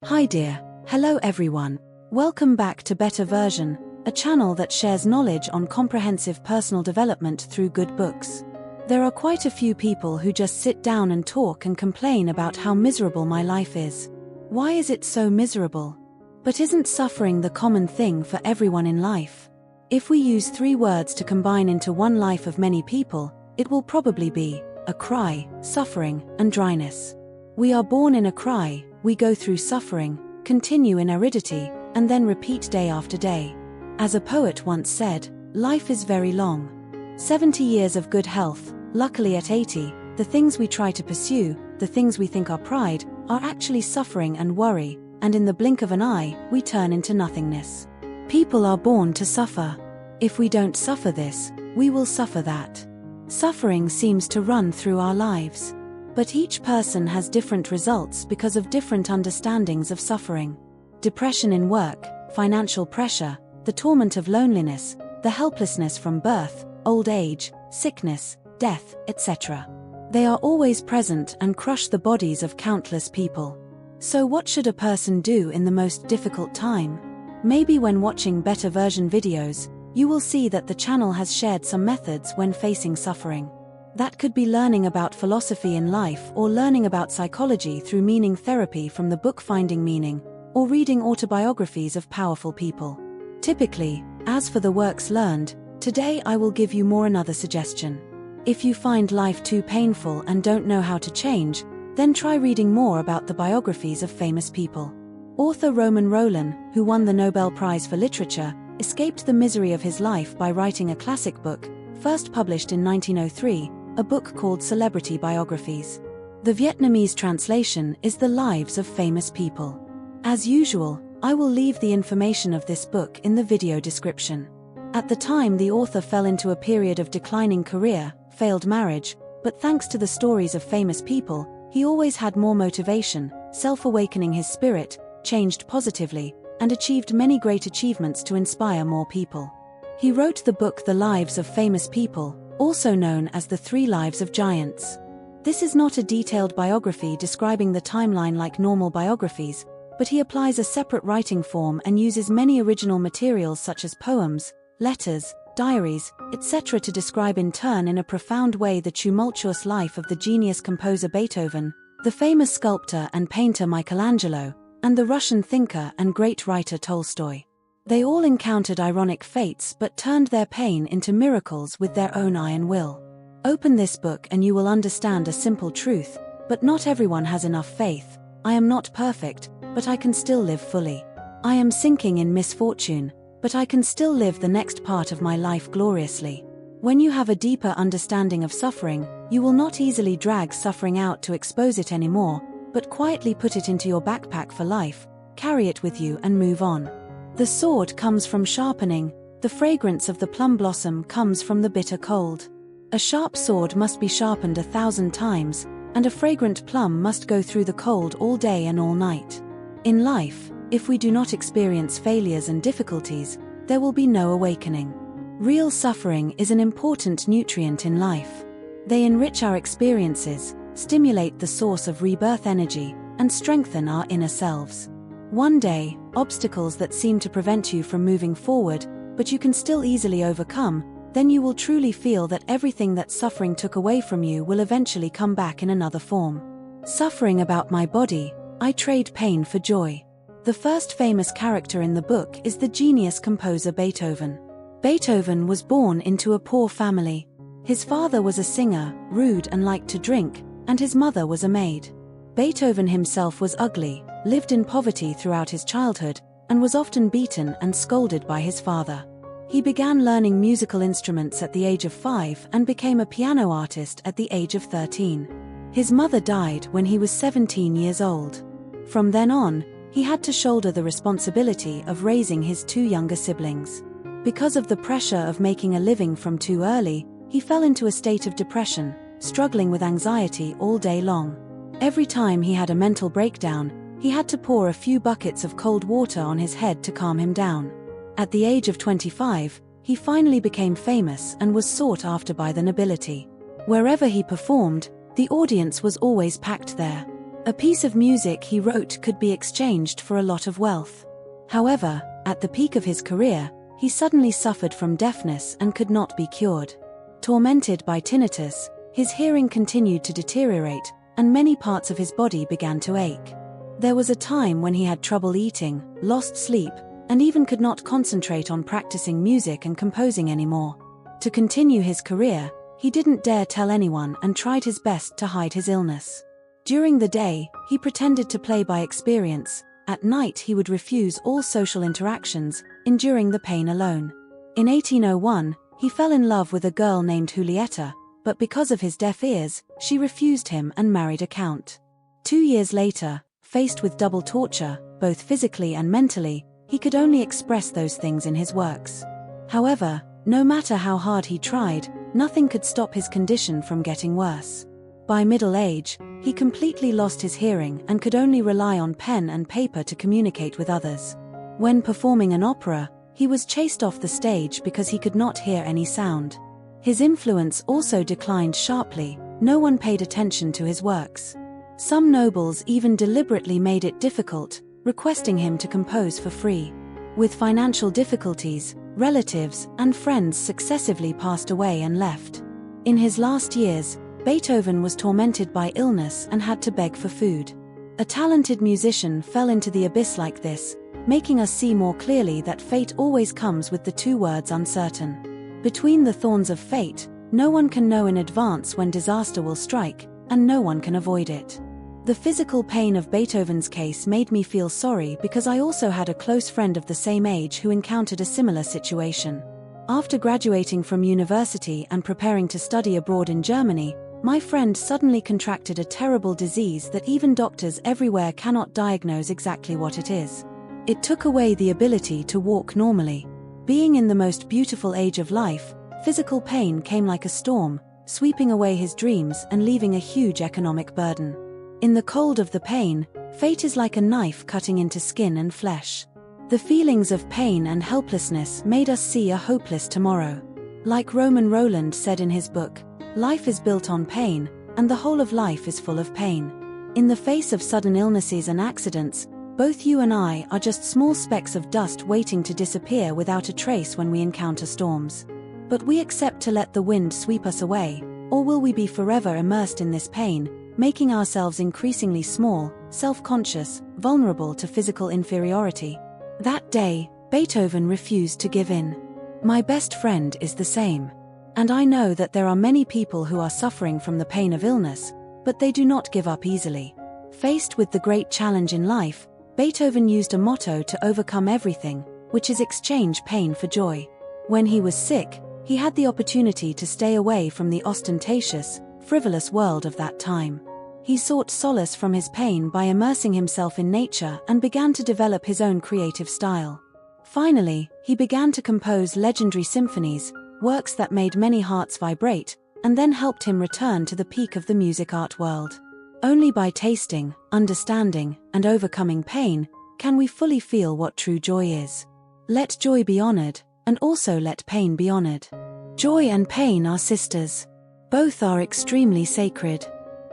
Hi dear. Hello everyone. Welcome back to Better Version, a channel that shares knowledge on comprehensive personal development through good books. There are quite a few people who just sit down and talk and complain about how miserable my life is. Why is it so miserable? But isn't suffering the common thing for everyone in life? If we use 3 words to combine into one life of many people, it will probably be a cry, suffering, and dryness. We are born in a cry, we go through suffering, continue in aridity, and then repeat day after day. As a poet once said, life is very long. 70 years of good health, luckily at 80, the things we try to pursue, the things we think are pride, are actually suffering and worry, and in the blink of an eye, we turn into nothingness. People are born to suffer. If we don't suffer this, we will suffer that. Suffering seems to run through our lives. But each person has different results because of different understandings of suffering. Depression in work, financial pressure, the torment of loneliness, the helplessness from birth, old age, sickness, death, etc. They are always present and crush the bodies of countless people. So what should a person do in the most difficult time? Maybe when watching Better Version videos, you will see that the channel has shared some methods when facing suffering. That could be learning about philosophy in life or learning about psychology through meaning therapy from the book Finding Meaning, or reading autobiographies of powerful people. Typically, as for the works learned, today I will give you more another suggestion. If you find life too painful and don't know how to change, then try reading more about the biographies of famous people. Author Roman Rolin, who won the Nobel Prize for Literature, escaped the misery of his life by writing a classic book, first published in 1903, a book called Celebrity Biographies. The Vietnamese translation is The Lives of Famous People. As usual, I will leave the information of this book in the video description. At the time, the author fell into a period of declining career, failed marriage, but thanks to the stories of famous people, he always had more motivation, self-awakening his spirit, changed positively, and achieved many great achievements to inspire more people. He wrote the book The Lives of Famous People, also known as The 3 Lives of Giants. This is not a detailed biography describing the timeline like normal biographies, but he applies a separate writing form and uses many original materials such as poems, letters, diaries, etc. to describe in turn in a profound way the tumultuous life of the genius composer Beethoven, the famous sculptor and painter Michelangelo, and the Russian thinker and great writer Tolstoy. They all encountered ironic fates but turned their pain into miracles with their own iron will. Open this book and you will understand a simple truth, but not everyone has enough faith. I am not perfect, but I can still live fully. I am sinking in misfortune, but I can still live the next part of my life gloriously. When you have a deeper understanding of suffering, you will not easily drag suffering out to expose it anymore, but quietly put it into your backpack for life, carry it with you and move on. The sword comes from sharpening, the fragrance of the plum blossom comes from the bitter cold. A sharp sword must be sharpened 1,000 times, and a fragrant plum must go through the cold all day and all night. In life, if we do not experience failures and difficulties, there will be no awakening. Real suffering is an important nutrient in life. They enrich our experiences, stimulate the source of rebirth energy, and strengthen our inner selves. One day, obstacles that seem to prevent you from moving forward, but you can still easily overcome, then you will truly feel that everything that suffering took away from you will eventually come back in another form. Suffering about my body, I trade pain for joy. The first famous character in the book is the genius composer Beethoven. Beethoven was born into a poor family. His father was a singer, rude and liked to drink, and his mother was a maid. Beethoven himself was ugly, lived in poverty throughout his childhood, and was often beaten and scolded by his father. He began learning musical instruments at the age of 5 and became a piano artist at the age of 13. His mother died when he was 17 years old. From then on, he had to shoulder the responsibility of raising his 2 younger siblings. Because of the pressure of making a living from too early, he fell into a state of depression, struggling with anxiety all day long. Every time he had a mental breakdown, he had to pour a few buckets of cold water on his head to calm him down. At the age of 25, he finally became famous and was sought after by the nobility. Wherever he performed, the audience was always packed there. A piece of music he wrote could be exchanged for a lot of wealth. However, at the peak of his career, he suddenly suffered from deafness and could not be cured. Tormented by tinnitus, his hearing continued to deteriorate, and many parts of his body began to ache. There was a time when he had trouble eating, lost sleep, and even could not concentrate on practicing music and composing anymore. To continue his career, he didn't dare tell anyone and tried his best to hide his illness. During the day, he pretended to play by experience. At night he would refuse all social interactions, enduring the pain alone. In 1801, he fell in love with a girl named Julieta, but because of his deaf ears, she refused him and married a count. 2 years later, faced with double torture, both physically and mentally, he could only express those things in his works. However, no matter how hard he tried, nothing could stop his condition from getting worse. By middle age, he completely lost his hearing and could only rely on pen and paper to communicate with others. When performing an opera, he was chased off the stage because he could not hear any sound. His influence also declined sharply. No one paid attention to his works. Some nobles even deliberately made it difficult, requesting him to compose for free. With financial difficulties, relatives and friends successively passed away and left. In his last years, Beethoven was tormented by illness and had to beg for food. A talented musician fell into the abyss like this, making us see more clearly that fate always comes with the two words uncertain. Between the thorns of fate, no one can know in advance when disaster will strike, and no one can avoid it. The physical pain of Beethoven's case made me feel sorry because I also had a close friend of the same age who encountered a similar situation. After graduating from university and preparing to study abroad in Germany, my friend suddenly contracted a terrible disease that even doctors everywhere cannot diagnose exactly what it is. It took away the ability to walk normally. Being in the most beautiful age of life, physical pain came like a storm, sweeping away his dreams and leaving a huge economic burden. In the cold of the pain, fate is like a knife cutting into skin and flesh. The feelings of pain and helplessness made us see a hopeless tomorrow. Like Roman Roland said in his book, "Life is built on pain, and the whole of life is full of pain." In the face of sudden illnesses and accidents, both you and I are just small specks of dust waiting to disappear without a trace when we encounter storms. But we accept to let the wind sweep us away, or will we be forever immersed in this pain, making ourselves increasingly small, self-conscious, vulnerable to physical inferiority? That day, Beethoven refused to give in. My best friend is the same. And I know that there are many people who are suffering from the pain of illness, but they do not give up easily. Faced with the great challenge in life, Beethoven used a motto to overcome everything, which is exchange pain for joy. When he was sick, he had the opportunity to stay away from the ostentatious, frivolous world of that time. He sought solace from his pain by immersing himself in nature and began to develop his own creative style. Finally, he began to compose legendary symphonies, works that made many hearts vibrate, and then helped him return to the peak of the music art world. Only by tasting, understanding, and overcoming pain, can we fully feel what true joy is. Let joy be honored, and also let pain be honored. Joy and pain are sisters. Both are extremely sacred.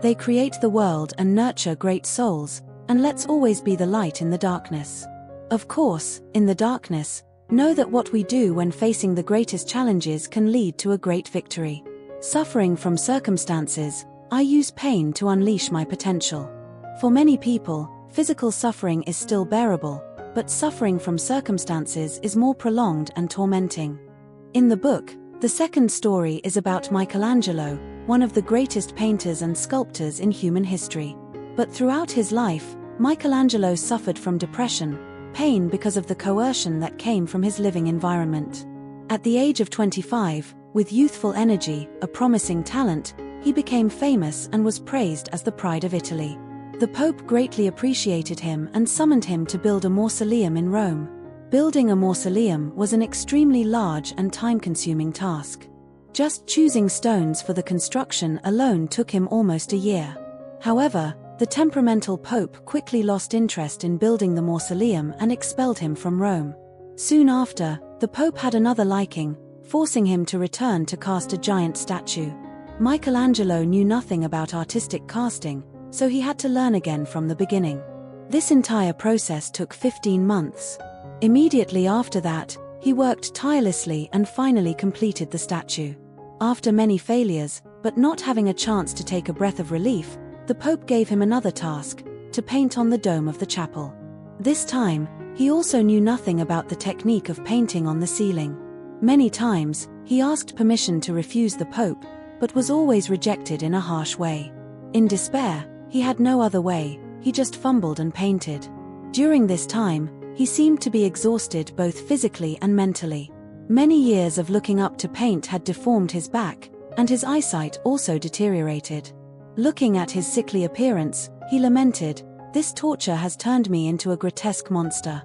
They create the world and nurture great souls, and let's always be the light in the darkness. Of course, in the darkness, know that what we do when facing the greatest challenges can lead to a great victory. Suffering from circumstances, I use pain to unleash my potential. For many people, physical suffering is still bearable, but suffering from circumstances is more prolonged and tormenting. In the book, the second story is about Michelangelo, one of the greatest painters and sculptors in human history. But throughout his life, Michelangelo suffered from depression, pain because of the coercion that came from his living environment. At the age of 25, with youthful energy, a promising talent, he became famous and was praised as the pride of Italy. The Pope greatly appreciated him and summoned him to build a mausoleum in Rome. Building a mausoleum was an extremely large and time-consuming task. Just choosing stones for the construction alone took him almost a year. However, the temperamental Pope quickly lost interest in building the mausoleum and expelled him from Rome. Soon after, the Pope had another liking, forcing him to return to cast a giant statue. Michelangelo knew nothing about artistic casting, so he had to learn again from the beginning. This entire process took 15 months. Immediately after that, he worked tirelessly and finally completed the statue. After many failures, but not having a chance to take a breath of relief, the Pope gave him another task: to paint on the dome of the chapel. This time, he also knew nothing about the technique of painting on the ceiling. Many times, he asked permission to refuse the Pope, but was always rejected in a harsh way. In despair, he had no other way, he just fumbled and painted. During this time, he seemed to be exhausted both physically and mentally. Many years of looking up to paint had deformed his back, and his eyesight also deteriorated. Looking at his sickly appearance, he lamented, "This torture has turned me into a grotesque monster."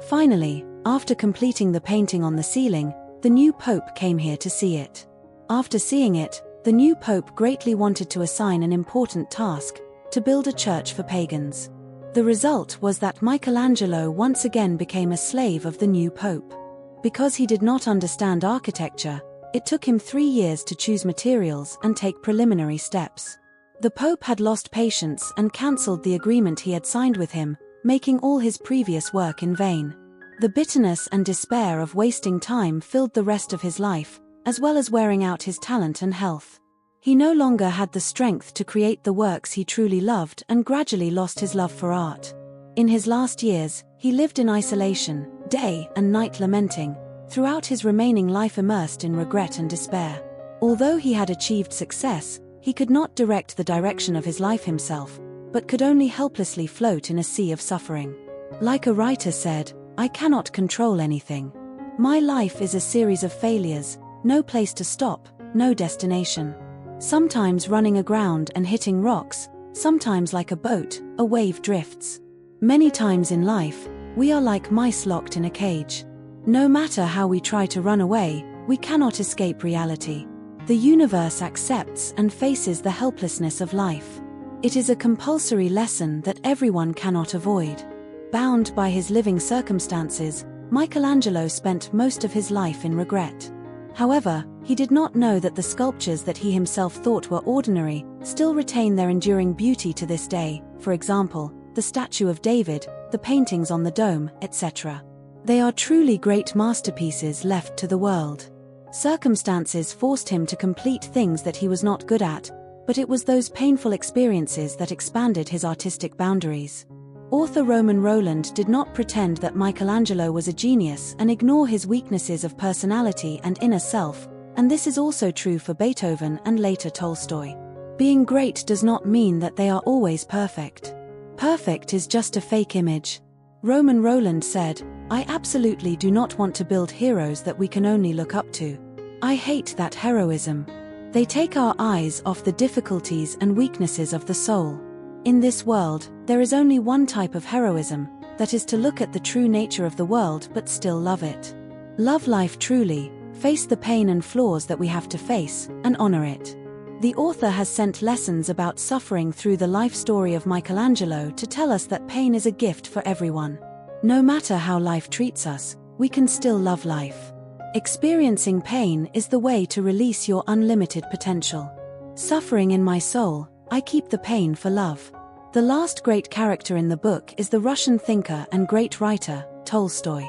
Finally, after completing the painting on the ceiling, the new Pope came here to see it. After seeing it, the new Pope greatly wanted to assign an important task: to build a church for pagans. The result was that Michelangelo once again became a slave of the new Pope. Because he did not understand architecture, it took him 3 years to choose materials and take preliminary steps. The Pope had lost patience and cancelled the agreement he had signed with him, making all his previous work in vain. The bitterness and despair of wasting time filled the rest of his life, as well as wearing out his talent and health. He no longer had the strength to create the works he truly loved and gradually lost his love for art. In his last years, he lived in isolation, day and night lamenting, throughout his remaining life immersed in regret and despair. Although he had achieved success, he could not direct the direction of his life himself, but could only helplessly float in a sea of suffering. Like a writer said, "I cannot control anything. My life is a series of failures, no place to stop, no destination. Sometimes running aground and hitting rocks, sometimes like a boat, a wave drifts. Many times in life, we are like mice locked in a cage. No matter how we try to run away, we cannot escape reality. The universe accepts and faces the helplessness of life. It is a compulsory lesson that everyone cannot avoid." Bound by his living circumstances, Michelangelo spent most of his life in regret. However, he did not know that the sculptures that he himself thought were ordinary still retain their enduring beauty to this day, for example, the statue of David, the paintings on the dome, etc. They are truly great masterpieces left to the world. Circumstances forced him to complete things that he was not good at, but it was those painful experiences that expanded his artistic boundaries. Author Roman Roland did not pretend that Michelangelo was a genius and ignore his weaknesses of personality and inner self, and this is also true for Beethoven and later Tolstoy. Being great does not mean that they are always perfect. Perfect is just a fake image. Roman Roland said, "I absolutely do not want to build heroes that we can only look up to. I hate that heroism. They take our eyes off the difficulties and weaknesses of the soul. In this world, there is only one type of heroism, that is to look at the true nature of the world but still love it. Love life truly, face the pain and flaws that we have to face, and honor it." The author has sent lessons about suffering through the life story of Michelangelo to tell us that pain is a gift for everyone. No matter how life treats us, we can still love life. Experiencing pain is the way to release your unlimited potential. Suffering in my soul, I keep the pain for love. The last great character in the book is the Russian thinker and great writer, Tolstoy.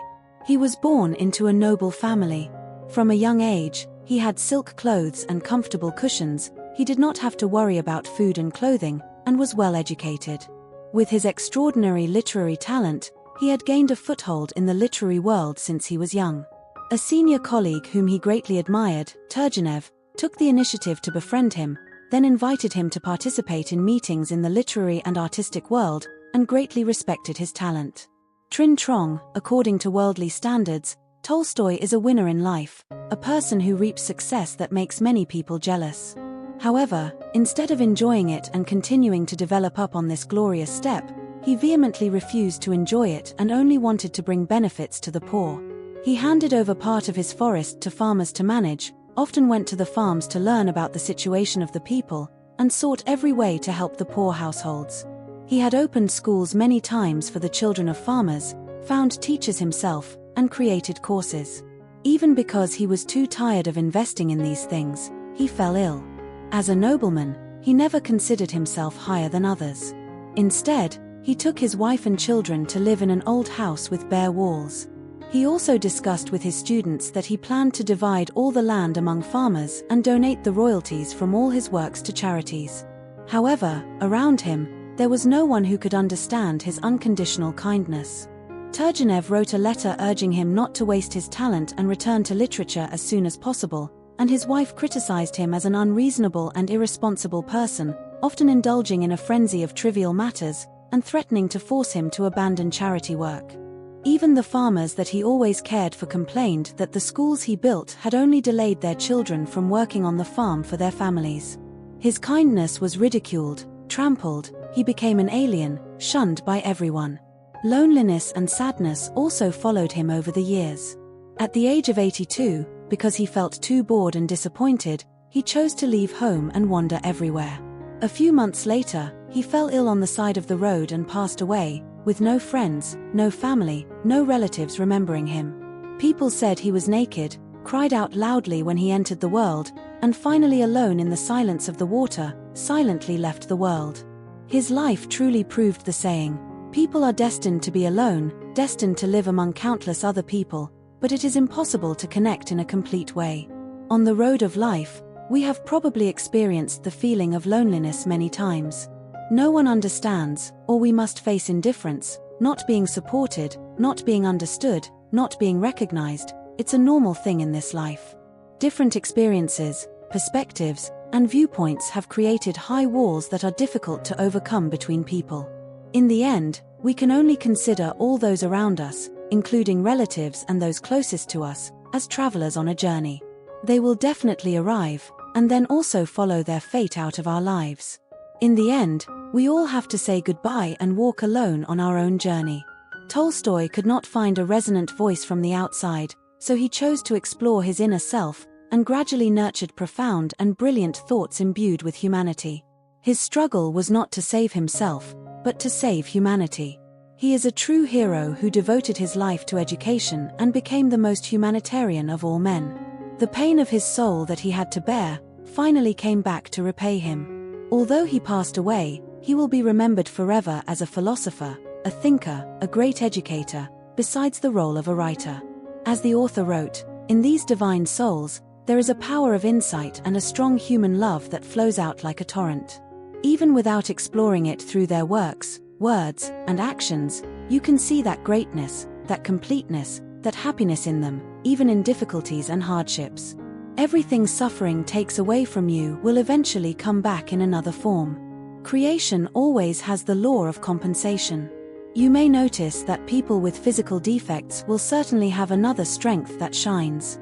He was born into a noble family. From a young age, he had silk clothes and comfortable cushions, he did not have to worry about food and clothing, and was well educated. With his extraordinary literary talent, he had gained a foothold in the literary world since he was young. A senior colleague whom he greatly admired, Turgenev, took the initiative to befriend him, then invited him to participate in meetings in the literary and artistic world, and greatly respected his talent. Trin Trong, according to worldly standards, Tolstoy is a winner in life, a person who reaps success that makes many people jealous. However, instead of enjoying it and continuing to develop up on this glorious step, he vehemently refused to enjoy it and only wanted to bring benefits to the poor. He handed over part of his forest to farmers to manage, often went to the farms to learn about the situation of the people, and sought every way to help the poor households. He had opened schools many times for the children of farmers, found teachers himself, and created courses. Even because he was too tired of investing in these things, he fell ill. As a nobleman, he never considered himself higher than others. Instead, he took his wife and children to live in an old house with bare walls. He also discussed with his students that he planned to divide all the land among farmers and donate the royalties from all his works to charities. However, around him, there was no one who could understand his unconditional kindness. Turgenev wrote a letter urging him not to waste his talent and return to literature as soon as possible, and his wife criticized him as an unreasonable and irresponsible person, often indulging in a frenzy of trivial matters, and threatening to force him to abandon charity work. Even the farmers that he always cared for complained that the schools he built had only delayed their children from working on the farm for their families. His kindness was ridiculed, trampled, he became an alien, shunned by everyone. Loneliness and sadness also followed him over the years. At the age of 82, because he felt too bored and disappointed, he chose to leave home and wander everywhere. A few months later, he fell ill on the side of the road and passed away, with no friends, no family, no relatives remembering him. People said he was naked, cried out loudly when he entered the world, and finally alone in the silence of the water, silently left the world. His life truly proved the saying, "People are destined to be alone, destined to live among countless other people, but it is impossible to connect in a complete way." On the road of life, we have probably experienced the feeling of loneliness many times. No one understands, or we must face indifference, not being supported, not being understood, not being recognized. It's a normal thing in this life. Different experiences, perspectives, and viewpoints have created high walls that are difficult to overcome between people. In the end, we can only consider all those around us, including relatives and those closest to us, as travelers on a journey. They will definitely arrive, and then also follow their fate out of our lives. In the end, we all have to say goodbye and walk alone on our own journey. Tolstoy could not find a resonant voice from the outside, so he chose to explore his inner self, and gradually nurtured profound and brilliant thoughts imbued with humanity. His struggle was not to save himself, but to save humanity. He is a true hero who devoted his life to education and became the most humanitarian of all men. The pain of his soul that he had to bear finally came back to repay him. Although he passed away, he will be remembered forever as a philosopher, a thinker, a great educator, besides the role of a writer. As the author wrote, "In these divine souls, there is a power of insight and a strong human love that flows out like a torrent. Even without exploring it through their works, words, and actions, you can see that greatness, that completeness, that happiness in them, even in difficulties and hardships. Everything suffering takes away from you will eventually come back in another form. Creation always has the law of compensation. You may notice that people with physical defects will certainly have another strength that shines.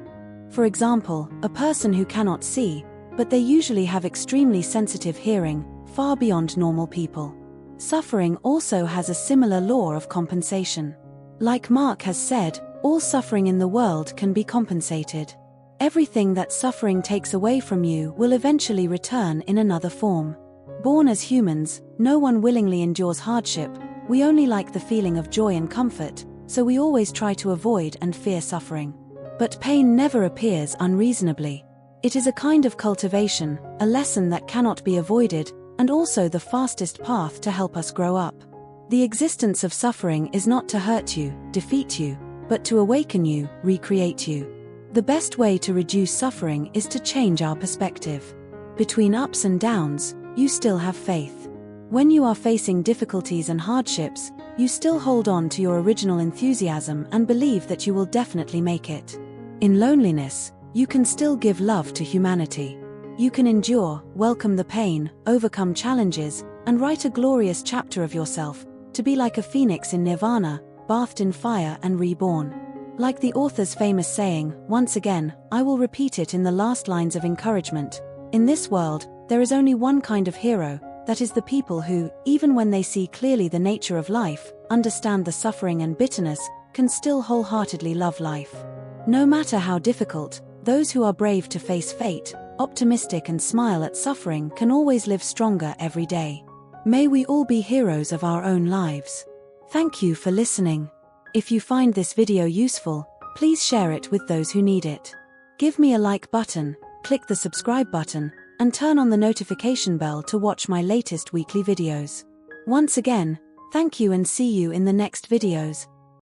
For example, a person who cannot see, but they usually have extremely sensitive hearing, far beyond normal people. Suffering also has a similar law of compensation. Like Mark has said, all suffering in the world can be compensated. Everything that suffering takes away from you will eventually return in another form. Born as humans, no one willingly endures hardship. We only like the feeling of joy and comfort, so we always try to avoid and fear suffering. But pain never appears unreasonably. It is a kind of cultivation, a lesson that cannot be avoided, and also the fastest path to help us grow up. The existence of suffering is not to hurt you, defeat you, but to awaken you, recreate you. The best way to reduce suffering is to change our perspective. Between ups and downs, you still have faith. When you are facing difficulties and hardships, you still hold on to your original enthusiasm and believe that you will definitely make it. In loneliness, you can still give love to humanity. You can endure, welcome the pain, overcome challenges, and write a glorious chapter of yourself, to be like a phoenix in nirvana, bathed in fire and reborn. Like the author's famous saying, "Once again, I will repeat it in the last lines of encouragement. In this world, there is only one kind of hero, that is the people who, even when they see clearly the nature of life, understand the suffering and bitterness, can still wholeheartedly love life. No matter how difficult, those who are brave to face fate, optimistic and smile at suffering can always live stronger every day." May we all be heroes of our own lives. Thank you for listening. If you find this video useful, please share it with those who need it. Give me a like button, click the subscribe button, and turn on the notification bell to watch my latest weekly videos. Once again, thank you and see you in the next videos.